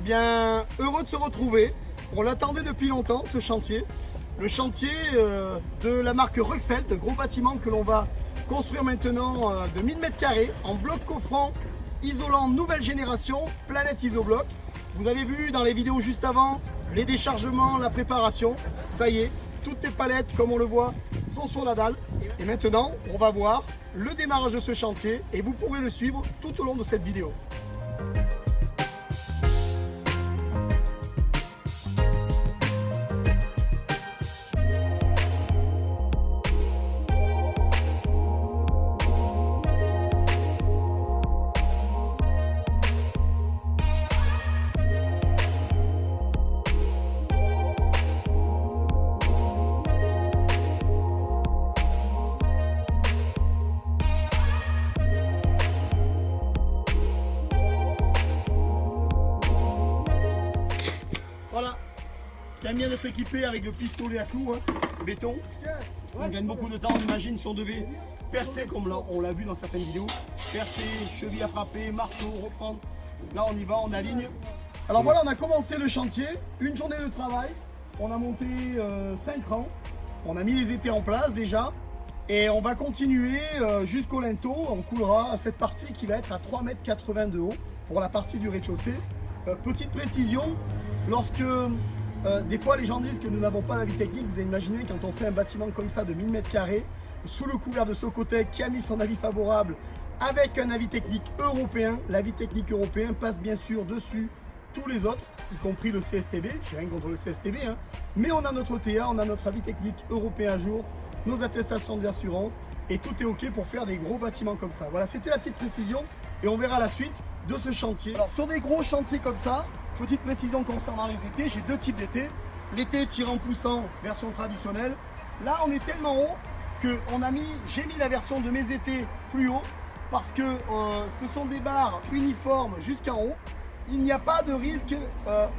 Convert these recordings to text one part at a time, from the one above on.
bien, heureux de se retrouver. On l'attendait depuis longtemps, ce chantier. Le chantier de la marque Rückfeld, gros bâtiment que l'on va construire maintenant de 1000 m² en bloc coffrant isolant nouvelle génération, Planète Isobloc. Vous avez vu dans les vidéos juste avant les déchargements, la préparation. Ça y est, toutes les palettes, comme on le voit, sont sur la dalle. Et maintenant, on va voir le démarrage de ce chantier et vous pourrez le suivre tout au long de cette vidéo. Voilà, c'est quand même bien d'être équipé avec le pistolet à clous, hein, béton. On gagne beaucoup de temps, on imagine si on devait percer comme on l'a vu dans certaines vidéos. Percer, cheville à frapper, marteau, reprendre. Là on y va, on aligne. Alors voilà, on a commencé le chantier, une journée de travail. On a monté 5 rangs, on a mis les étais en place déjà. Et on va continuer jusqu'au linteau, on coulera cette partie qui va être à 3,80 m de haut pour la partie du rez-de-chaussée. Petite précision, lorsque des fois les gens disent que nous n'avons pas d'avis technique, vous imaginez quand on fait un bâtiment comme ça de 1000 m², sous le couvert de Socotec qui a mis son avis favorable avec un avis technique européen, l'avis technique européen passe bien sûr dessus tous les autres, y compris le CSTB, j'ai rien contre le CSTB, hein, mais on a notre TA, on a notre avis technique européen à jour, nos attestations d'assurance et tout est ok pour faire des gros bâtiments comme ça. Voilà, c'était la petite précision et on verra la suite de ce chantier. Alors sur des gros chantiers comme ça, petite précision concernant les étés, j'ai deux types d'étés. L'été tirant poussant, version traditionnelle. Là on est tellement haut que j'ai mis la version de mes étés plus haut parce que ce sont des barres uniformes jusqu'en haut. Il n'y a pas de risque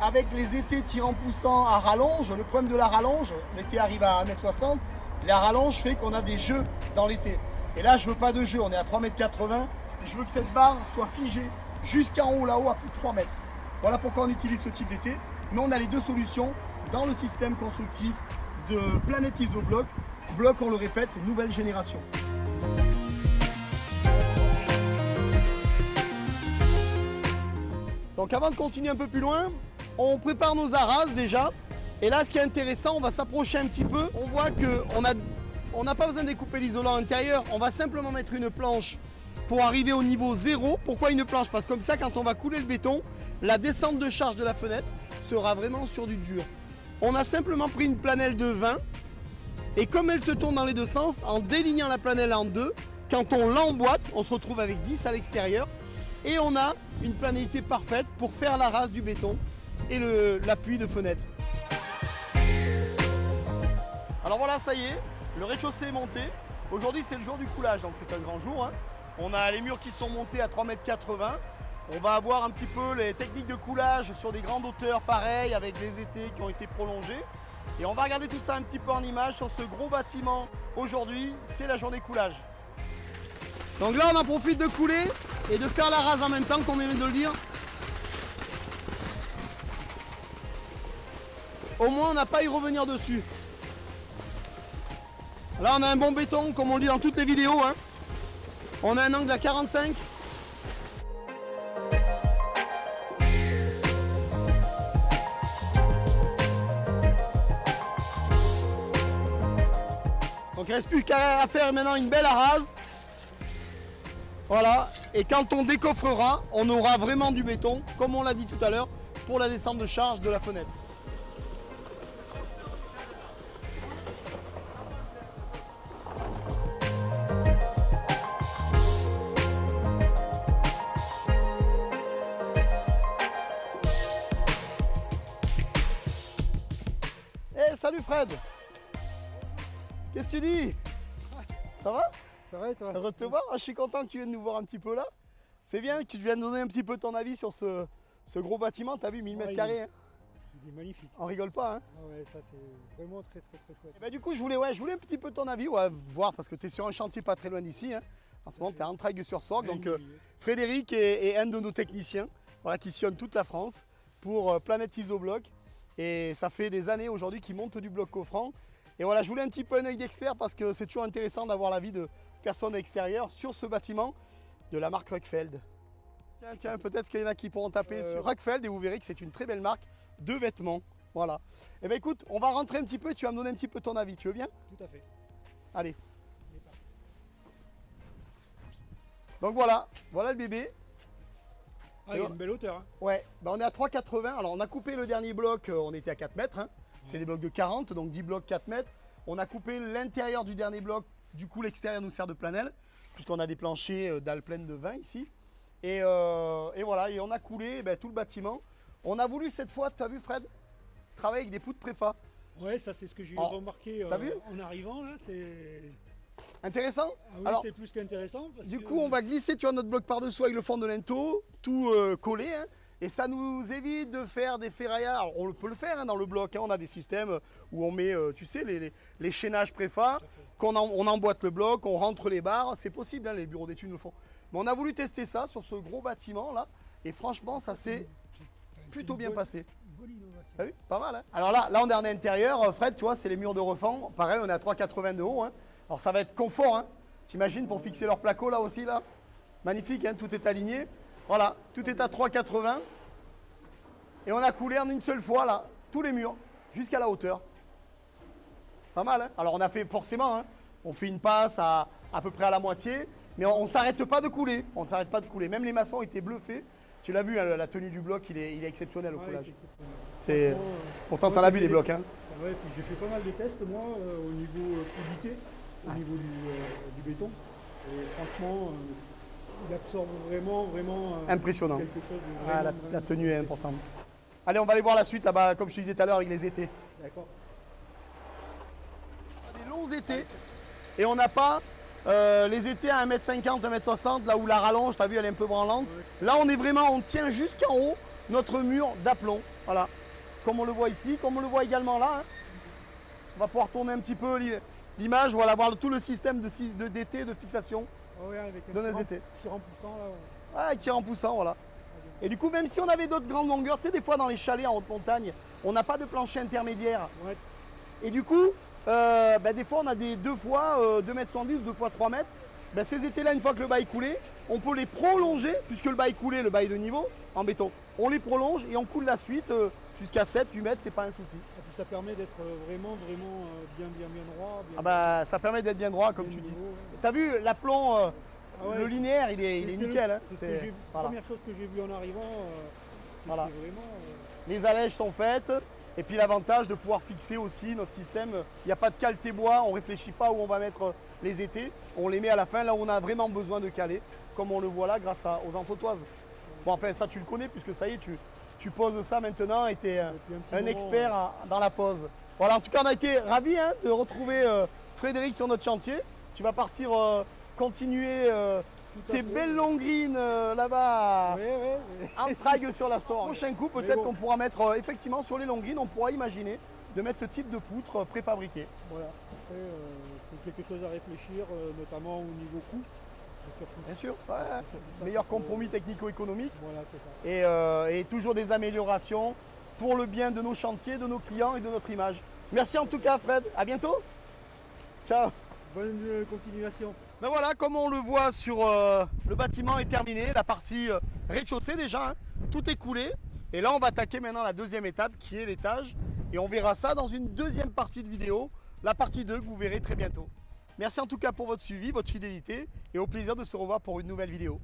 avec les étés tirant poussant à rallonge. Le problème de la rallonge, l'été arrive à 1,60 m, la rallonge fait qu'on a des jeux dans l'été. Et là je veux pas de jeu, on est à 3,80 m. Je veux que cette barre soit figée jusqu'en haut, là-haut, à plus de 3 mètres. Voilà pourquoi on utilise ce type d'été. Mais on a les deux solutions dans le système constructif de Planète Isobloc. Bloc, on le répète, nouvelle génération. Donc avant de continuer un peu plus loin, on prépare nos arrases déjà. Et là, ce qui est intéressant, on va s'approcher un petit peu. On voit qu'on n'a pas besoin de découper l'isolant intérieur. On va simplement mettre une planche pour arriver au niveau 0. Pourquoi une planche? Parce que comme ça, quand on va couler le béton, la descente de charge de la fenêtre sera vraiment sur du dur. On a simplement pris une planelle de 20 et comme elle se tourne dans les deux sens, en délignant la planelle en deux, quand on l'emboîte, on se retrouve avec 10 à l'extérieur et on a une planalité parfaite pour faire la rase du béton et l'appui de fenêtre. Alors voilà, ça y est, le rez-de-chaussée est monté. Aujourd'hui, c'est le jour du coulage, donc c'est un grand jour, hein. On a les murs qui sont montés à 3,80 m. On va avoir un petit peu les techniques de coulage sur des grandes hauteurs pareilles avec les étés qui ont été prolongés. Et on va regarder tout ça un petit peu en image sur ce gros bâtiment. Aujourd'hui, c'est la journée coulage. Donc là, on en profite de couler et de faire la rase en même temps, comme on vient de le dire. Au moins, on n'a pas à y revenir dessus. Là, on a un bon béton, comme on le dit dans toutes les vidéos, hein. On a un angle à 45. Donc il ne reste plus qu'à faire maintenant une belle arrase. Voilà. Et quand on décoffrera, on aura vraiment du béton, comme on l'a dit tout à l'heure, pour la descente de charge de la fenêtre. Salut Fred. Qu'est-ce que tu dis? Ça va? Ça va et toi? Heureux de te voir. Je suis content que tu viennes nous voir un petit peu là. C'est bien que tu viennes donner un petit peu ton avis sur ce gros bâtiment. Tu as vu 1000 m², hein. Il est magnifique. On rigole pas, hein. Ah ouais, ça c'est vraiment très chouette. Et bah, du coup, je voulais un petit peu ton avis, voir parce que tu es sur un chantier pas très loin d'ici, hein. En ce moment, tu es en Traigues-sur-Sorgue. Donc Frédéric est un de nos techniciens, voilà, qui sillonne toute la France pour Planète Isobloc. Et ça fait des années aujourd'hui qu'ils montent du bloc coffrant. Et voilà, je voulais un petit peu un œil d'expert parce que c'est toujours intéressant d'avoir l'avis de personnes extérieures sur ce bâtiment de la marque Ruckfeld. Tiens, peut-être qu'il y en a qui pourront taper sur Ruckfeld et vous verrez que c'est une très belle marque de vêtements. Voilà. Et bien écoute, on va rentrer un petit peu et tu vas me donner un petit peu ton avis. Tu veux bien? Tout à fait. Allez. Donc voilà le bébé. Ah, il y a une belle hauteur. Hein. Ouais, bah on est à 3,80. Alors on a coupé le dernier bloc, on était à 4 mètres. Hein. C'est des blocs de 40, donc 10 blocs 4 mètres. On a coupé l'intérieur du dernier bloc, du coup l'extérieur nous sert de planelle, puisqu'on a des planchers dalles pleines de 20 ici. Et voilà, et on a coulé tout le bâtiment. On a voulu cette fois, tu as vu Fred, travailler avec des poutres préfa. Ouais, ça c'est ce que j'ai remarqué en arrivant là, c'est intéressant. Ah oui, alors, c'est plus qu'intéressant. Du coup, on va glisser notre bloc par-dessous avec le fond de linteau, tout collé. Hein, et ça nous évite de faire des ferraillards. Alors, on peut le faire dans le bloc. Hein, on a des systèmes où on met, tu sais, les chaînages préfa, on emboîte le bloc, on rentre les barres. C'est possible, hein, les bureaux d'études nous le font. Mais on a voulu tester ça sur ce gros bâtiment là. Et franchement, ça s'est plutôt bien passé. T'as vu? Pas mal. Hein. Alors là, on est en intérieur. Fred, tu vois, c'est les murs de refend. Pareil, on est à 3,80 de haut. Hein. Alors ça va être confort, hein. T'imagines pour fixer leur placo là aussi là. Magnifique, hein, tout est aligné. Voilà, tout est à 3,80. Et on a coulé en une seule fois là, tous les murs, jusqu'à la hauteur. Pas mal, hein. Alors on a fait forcément, hein, on fait une passe à peu près à la moitié, mais on ne s'arrête pas de couler. On ne s'arrête pas de couler. Même les maçons étaient bluffés. Tu l'as vu, hein, la tenue du bloc, il est exceptionnel au coulage. Pourtant, tu en as vu des blocs. Hein. Ouais, puis j'ai fait pas mal de tests moi au niveau fluidité, au niveau du béton. Et franchement, il absorbe vraiment impressionnant. Quelque chose de vraiment, la tenue est importante. Allez, on va aller voir la suite là-bas, comme je te disais tout à l'heure avec les étés. D'accord. Des longs étés. Et on n'a pas les étés à 1m50, 1m60, là où la rallonge, tu as vu, elle est un peu branlante. Ouais. Là, on tient jusqu'en haut notre mur d'aplomb. Voilà. Comme on le voit ici, comme on le voit également là. Hein. On va pouvoir tourner un petit peu l'image, voilà, voir tout le système d'été, de fixation de nos étés. Tir en poussant là. Ouais, avec tir en poussant, voilà. Et du coup, même si on avait d'autres grandes longueurs, tu sais, des fois dans les chalets en haute montagne, on n'a pas de plancher intermédiaire. Ouais. Et du coup, des fois on a des 2 fois 2,70 m, 2 fois 3 mètres. Ces étés-là, une fois que le bas est coulé, on peut les prolonger, puisque le bas est coulé, le bas est de niveau, en béton. On les prolonge et on coule la suite jusqu'à 7-8 mètres, c'est pas un souci. Et puis ça permet d'être vraiment bien droit. Ça permet d'être bien droit, comme tu dis. Ouais. Tu as vu l'aplomb, le linéaire, il est nickel. Hein. C'est la première chose que j'ai vue en arrivant, c'est vraiment... Les allèges sont faites. Et puis l'avantage de pouvoir fixer aussi notre système, il n'y a pas de caleté bois, on ne réfléchit pas où on va mettre les étés, on les met à la fin, là où on a vraiment besoin de caler, comme on le voit là grâce aux entretoises. Bon, enfin ça tu le connais puisque ça y est, tu poses ça maintenant et tu es un expert dans la pose. Voilà, en tout cas on a été ravis de retrouver Frédéric sur notre chantier. Tu vas partir continuer tes belles longrines là-bas en trague sur la sorgue. Prochain coup, peut-être qu'on pourra mettre effectivement sur les longrines, on pourra imaginer de mettre ce type de poutre préfabriquée. Voilà, après c'est quelque chose à réfléchir, notamment au niveau coût. Bien sûr, meilleur compromis technico-économique. Voilà, c'est ça. Et toujours des améliorations pour le bien de nos chantiers, de nos clients et de notre image. Merci en tout cas Fred, à bientôt. Ciao. Bonne continuation. Ben voilà, comme on le voit sur le bâtiment est terminé, la partie rez-de-chaussée déjà, hein, tout est coulé. Et là on va attaquer maintenant la deuxième étape qui est l'étage. Et on verra ça dans une deuxième partie de vidéo, la partie 2 que vous verrez très bientôt. Merci en tout cas pour votre suivi, votre fidélité et au plaisir de se revoir pour une nouvelle vidéo.